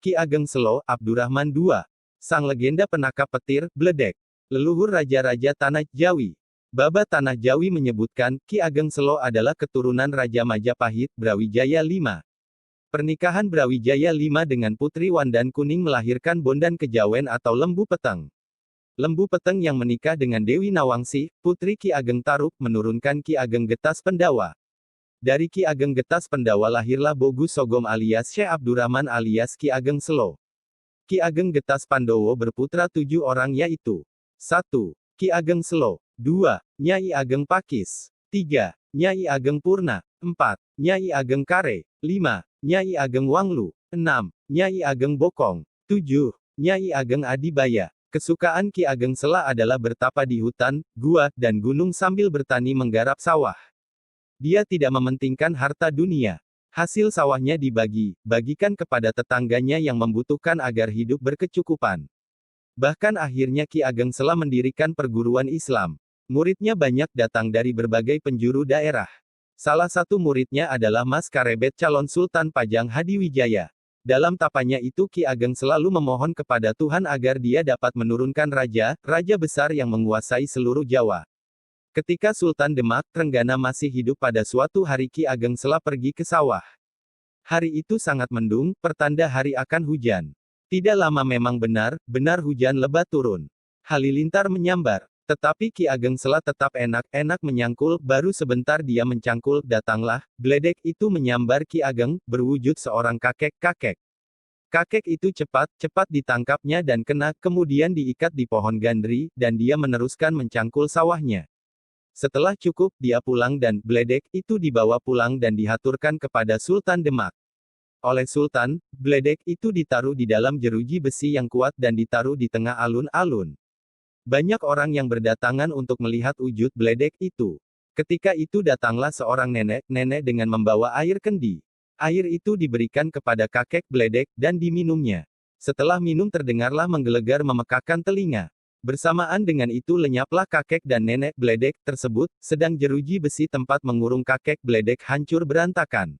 Ki Ageng Selo, Abdurrahman II. Sang legenda penangkap petir, Bledek. Leluhur Raja-Raja Tanah Jawi. Baba Tanah Jawi menyebutkan, Ki Ageng Selo adalah keturunan Raja Majapahit, Brawijaya V. Pernikahan Brawijaya V dengan Putri Wandan Kuning melahirkan Bondan Kejawen atau Lembu Peteng. Lembu Peteng yang menikah dengan Dewi Nawangsi, Putri Ki Ageng Taruk, menurunkan Ki Ageng Getas Pendawa. Dari Ki Ageng Getas Pendawa lahirlah Bogu Sogom alias Syekh Abdurrahman alias Ki Ageng Selo. Ki Ageng Getas Pandowo berputra 7 orang yaitu 1. Ki Ageng Selo 2. Nyai Ageng Pakis 3. Nyai Ageng Purna 4. Nyai Ageng Kare 5. Nyai Ageng Wanglu 6. Nyai Ageng Bokong 7. Nyai Ageng Adibaya. Kesukaan Ki Ageng Sela adalah bertapa di hutan, gua, dan gunung sambil bertani menggarap sawah. Dia tidak mementingkan harta dunia. Hasil sawahnya bagikan kepada tetangganya yang membutuhkan agar hidup berkecukupan. Bahkan akhirnya Ki Ageng Sela mendirikan perguruan Islam. Muridnya banyak datang dari berbagai penjuru daerah. Salah satu muridnya adalah Mas Karebet calon Sultan Pajang Hadiwijaya. Dalam tapanya itu Ki Ageng selalu memohon kepada Tuhan agar dia dapat menurunkan raja besar yang menguasai seluruh Jawa. Ketika Sultan Demak, Trenggana masih hidup pada suatu hari Ki Ageng Sela pergi ke sawah. Hari itu sangat mendung, pertanda hari akan hujan. Tidak lama memang benar hujan lebat turun. Halilintar menyambar. Tetapi Ki Ageng Sela tetap enak-enak menyangkul, baru sebentar dia mencangkul, datanglah, Bledek itu menyambar Ki Ageng, berwujud seorang kakek. Kakek itu cepat ditangkapnya dan kena, kemudian diikat di pohon gandri, dan dia meneruskan mencangkul sawahnya. Setelah cukup, dia pulang dan Bledek itu dibawa pulang dan dihaturkan kepada Sultan Demak. Oleh Sultan, Bledek itu ditaruh di dalam jeruji besi yang kuat dan ditaruh di tengah alun-alun. Banyak orang yang berdatangan untuk melihat wujud Bledek itu. Ketika itu datanglah seorang nenek dengan membawa air kendi. Air itu diberikan kepada kakek Bledek, dan diminumnya. Setelah minum terdengarlah menggelegar memekakkan telinga. Bersamaan dengan itu lenyaplah kakek dan nenek Bledek tersebut, sedang jeruji besi tempat mengurung kakek Bledek hancur berantakan.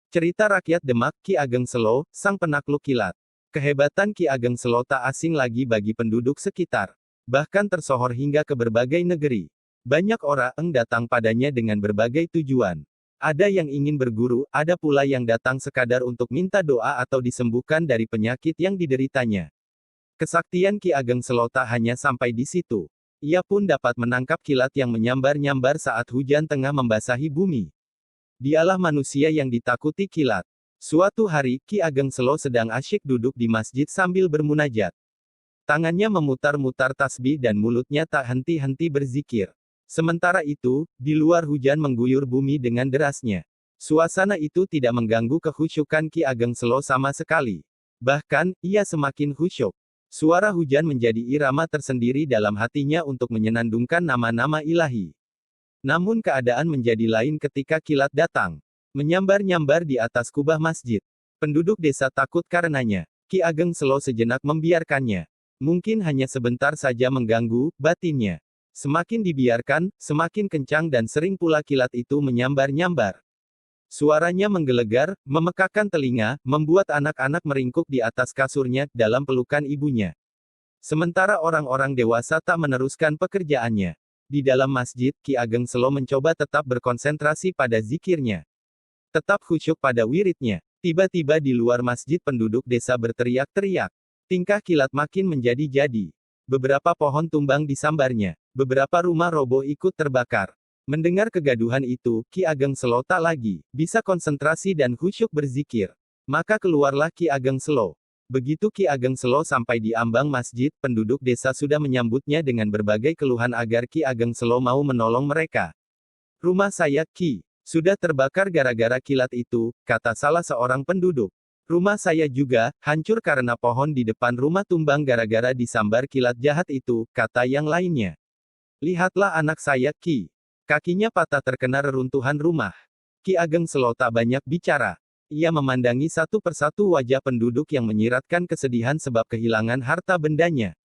Cerita rakyat Demak, Ki Ageng Selo, sang penakluk kilat. Kehebatan Ki Ageng Selo tak asing lagi bagi penduduk sekitar. Bahkan tersohor hingga ke berbagai negeri. Banyak orang datang padanya dengan berbagai tujuan. Ada yang ingin berguru, ada pula yang datang sekadar untuk minta doa atau disembuhkan dari penyakit yang dideritanya. Kesaktian Ki Ageng Selo tak hanya sampai di situ. Ia pun dapat menangkap kilat yang menyambar-nyambar saat hujan tengah membasahi bumi. Dialah manusia yang ditakuti kilat. Suatu hari, Ki Ageng Selo sedang asyik duduk di masjid sambil bermunajat. Tangannya memutar-mutar tasbih dan mulutnya tak henti-henti berzikir. Sementara itu, di luar hujan mengguyur bumi dengan derasnya. Suasana itu tidak mengganggu kekhusyukan Ki Ageng Selo sama sekali. Bahkan, ia semakin khusyuk. Suara hujan menjadi irama tersendiri dalam hatinya untuk menyenandungkan nama-nama ilahi. Namun keadaan menjadi lain ketika kilat datang. Menyambar-nyambar di atas kubah masjid. Penduduk desa takut karenanya. Ki Ageng Selo sejenak membiarkannya. Mungkin hanya sebentar saja mengganggu batinnya. Semakin dibiarkan, semakin kencang dan sering pula kilat itu menyambar-nyambar. Suaranya menggelegar, memekakkan telinga, membuat anak-anak meringkuk di atas kasurnya, dalam pelukan ibunya. Sementara orang-orang dewasa tak meneruskan pekerjaannya. Di dalam masjid, Ki Ageng Selo mencoba tetap berkonsentrasi pada zikirnya. Tetap khusyuk pada wiridnya. Tiba-tiba di luar masjid penduduk desa berteriak-teriak. Tingkah kilat makin menjadi-jadi. Beberapa pohon tumbang disambarnya. Beberapa rumah roboh ikut terbakar. Mendengar kegaduhan itu, Ki Ageng Selo tak lagi bisa konsentrasi dan khusyuk berzikir. Maka keluarlah Ki Ageng Selo. Begitu Ki Ageng Selo sampai di ambang masjid, penduduk desa sudah menyambutnya dengan berbagai keluhan agar Ki Ageng Selo mau menolong mereka. Rumah saya, Ki, sudah terbakar gara-gara kilat itu, kata salah seorang penduduk. Rumah saya juga, hancur karena pohon di depan rumah tumbang gara-gara disambar kilat jahat itu, kata yang lainnya. Lihatlah anak saya, Ki. Kakinya patah terkena reruntuhan rumah. Ki Ageng Selo tak banyak bicara. Ia memandangi satu persatu wajah penduduk yang menyiratkan kesedihan sebab kehilangan harta bendanya.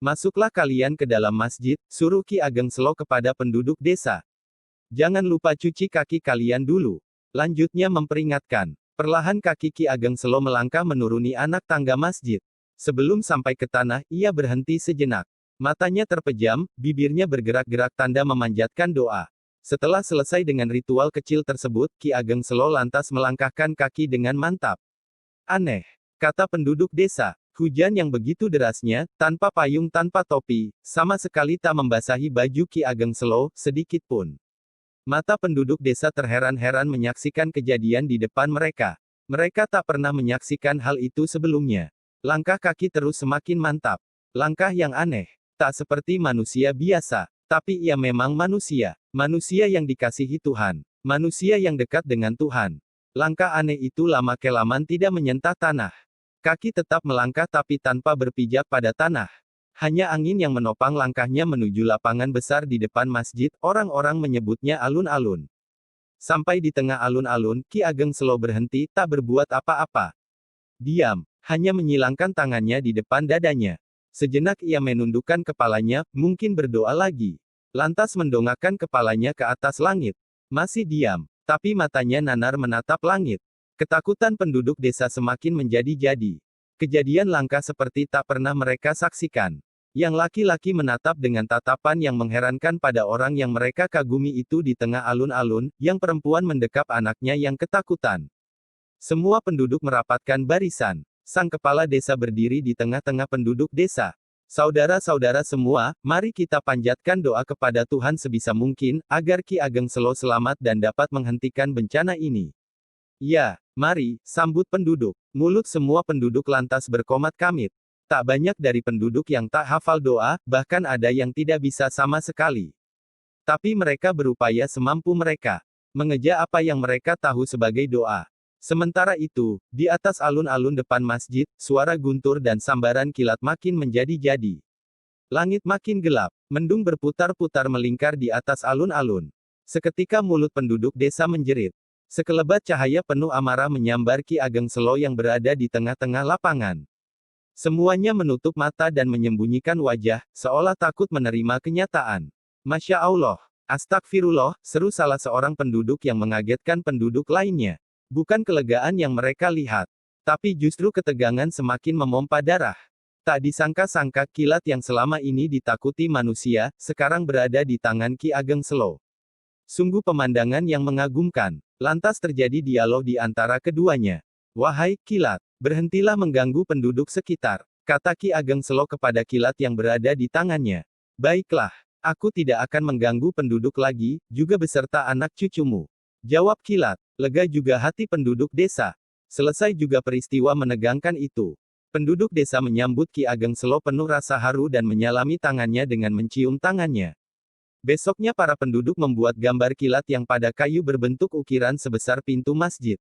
Masuklah kalian ke dalam masjid, suruh Ki Ageng Selo kepada penduduk desa. Jangan lupa cuci kaki kalian dulu. Lanjutnya memperingatkan. Perlahan kaki Ki Ageng Selo melangkah menuruni anak tangga masjid. Sebelum sampai ke tanah, ia berhenti sejenak. Matanya terpejam, bibirnya bergerak-gerak tanda memanjatkan doa. Setelah selesai dengan ritual kecil tersebut, Ki Ageng Selo lantas melangkahkan kaki dengan mantap. Aneh, kata penduduk desa. Hujan yang begitu derasnya, tanpa payung tanpa topi, sama sekali tak membasahi baju Ki Ageng Selo, sedikit pun. Mata penduduk desa terheran-heran menyaksikan kejadian di depan mereka. Mereka tak pernah menyaksikan hal itu sebelumnya. Langkah kaki terus semakin mantap. Langkah yang aneh. Tak seperti manusia biasa. Tapi ia memang manusia. Manusia yang dikasihi Tuhan. Manusia yang dekat dengan Tuhan. Langkah aneh itu lama-kelamaan tidak menyentuh tanah. Kaki tetap melangkah tapi tanpa berpijak pada tanah. Hanya angin yang menopang langkahnya menuju lapangan besar di depan masjid, orang-orang menyebutnya alun-alun. Sampai di tengah alun-alun, Ki Ageng Selo berhenti, tak berbuat apa-apa. Diam, hanya menyilangkan tangannya di depan dadanya. Sejenak ia menundukkan kepalanya, mungkin berdoa lagi. Lantas mendongakkan kepalanya ke atas langit. Masih diam, tapi matanya nanar menatap langit. Ketakutan penduduk desa semakin menjadi-jadi. Kejadian langka seperti tak pernah mereka saksikan. Yang laki-laki menatap dengan tatapan yang mengherankan pada orang yang mereka kagumi itu di tengah alun-alun, yang perempuan mendekap anaknya yang ketakutan. Semua penduduk merapatkan barisan. Sang kepala desa berdiri di tengah-tengah penduduk desa. Saudara-saudara semua, mari kita panjatkan doa kepada Tuhan sebisa mungkin, agar Ki Ageng Selo selamat dan dapat menghentikan bencana ini. Ya, mari, sambut penduduk. Mulut semua penduduk lantas berkomat-kamit. Tak banyak dari penduduk yang tak hafal doa, bahkan ada yang tidak bisa sama sekali. Tapi mereka berupaya semampu mereka. Mengeja apa yang mereka tahu sebagai doa. Sementara itu, di atas alun-alun depan masjid, suara guntur dan sambaran kilat makin menjadi-jadi. Langit makin gelap, mendung berputar-putar melingkar di atas alun-alun. Seketika mulut penduduk desa menjerit. Sekelebat cahaya penuh amarah menyambar Ki Ageng Selo yang berada di tengah-tengah lapangan. Semuanya menutup mata dan menyembunyikan wajah, seolah takut menerima kenyataan. Masya Allah, astagfirullah, seru salah seorang penduduk yang mengagetkan penduduk lainnya. Bukan kelegaan yang mereka lihat, tapi justru ketegangan semakin memompa darah. Tak disangka-sangka kilat yang selama ini ditakuti manusia, sekarang berada di tangan Ki Ageng Selo. Sungguh pemandangan yang mengagumkan. Lantas terjadi dialog di antara keduanya. Wahai kilat, berhentilah mengganggu penduduk sekitar, kata Ki Ageng Selo kepada kilat yang berada di tangannya. Baiklah, aku tidak akan mengganggu penduduk lagi, juga beserta anak cucumu. Jawab kilat. Lega juga hati penduduk desa. Selesai juga peristiwa menegangkan itu. Penduduk desa menyambut Ki Ageng Selo penuh rasa haru dan menyalami tangannya dengan mencium tangannya. Besoknya para penduduk membuat gambar kilat yang pada kayu berbentuk ukiran sebesar pintu masjid.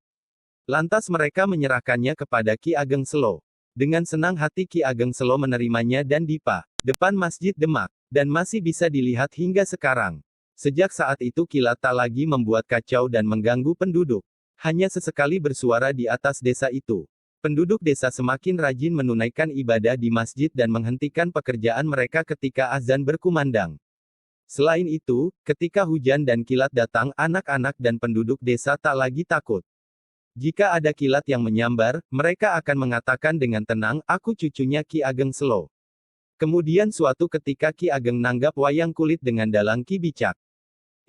Lantas mereka menyerahkannya kepada Ki Ageng Selo. Dengan senang hati Ki Ageng Selo menerimanya dan dipa depan masjid Demak. Dan masih bisa dilihat hingga sekarang. Sejak saat itu kilat tak lagi membuat kacau dan mengganggu penduduk. Hanya sesekali bersuara di atas desa itu. Penduduk desa semakin rajin menunaikan ibadah di masjid dan menghentikan pekerjaan mereka ketika azan berkumandang. Selain itu, ketika hujan dan kilat datang, anak-anak dan penduduk desa tak lagi takut. Jika ada kilat yang menyambar, mereka akan mengatakan dengan tenang, aku cucunya Ki Ageng Selo. Kemudian suatu ketika Ki Ageng nanggap wayang kulit dengan dalang Ki Bicak.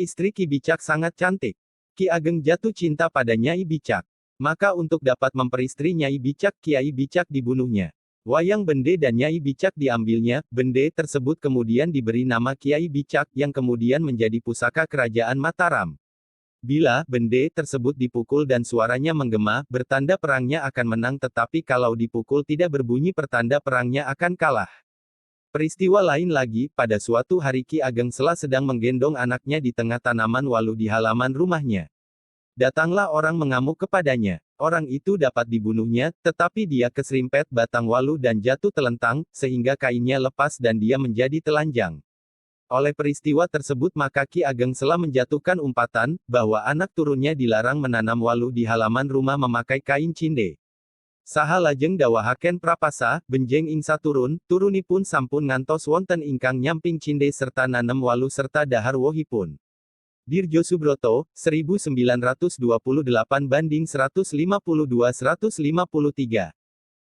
Istri Ki Bicak sangat cantik. Ki Ageng jatuh cinta pada Nyai Bicak. Maka untuk dapat memperistri Nyai Bicak, Kiai Bicak dibunuhnya. Wayang bende dan Nyai Bicak diambilnya, bende tersebut kemudian diberi nama Kiai Bicak, yang kemudian menjadi pusaka kerajaan Mataram. Bila bende tersebut dipukul dan suaranya menggema, bertanda perangnya akan menang, tetapi kalau dipukul tidak berbunyi pertanda perangnya akan kalah. Peristiwa lain lagi, pada suatu hari Ki Ageng Selo sedang menggendong anaknya di tengah tanaman walu di halaman rumahnya. Datanglah orang mengamuk kepadanya. Orang itu dapat dibunuhnya, tetapi dia keserimpet batang walu dan jatuh telentang, sehingga kainnya lepas dan dia menjadi telanjang. Oleh peristiwa tersebut maka Ki Ageng Selo menjatuhkan umpatan, bahwa anak turunnya dilarang menanam walu di halaman rumah memakai kain cinde. Saha lajeng dawahaken prapasa, benjeng ing saturun, turunipun sampun ngantos wonten ingkang nyamping cinde serta nanem walu serta dahar wohipun. Dirjo Subroto, 1928 banding 152-153.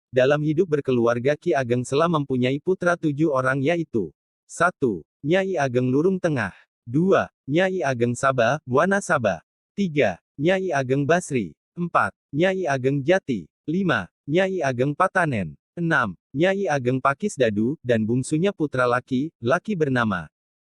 Dalam hidup berkeluarga Ki Ageng Sela mempunyai putra 7 orang yaitu 1. Nyai Ageng Lurung Tengah 2. Nyai Ageng Saba, Wana Saba 3. Nyai Ageng Basri 4. Nyai Ageng Jati 5. Nyai Ageng Patanen 6. Nyai Ageng Pakis Dadu, dan bungsunya putra laki bernama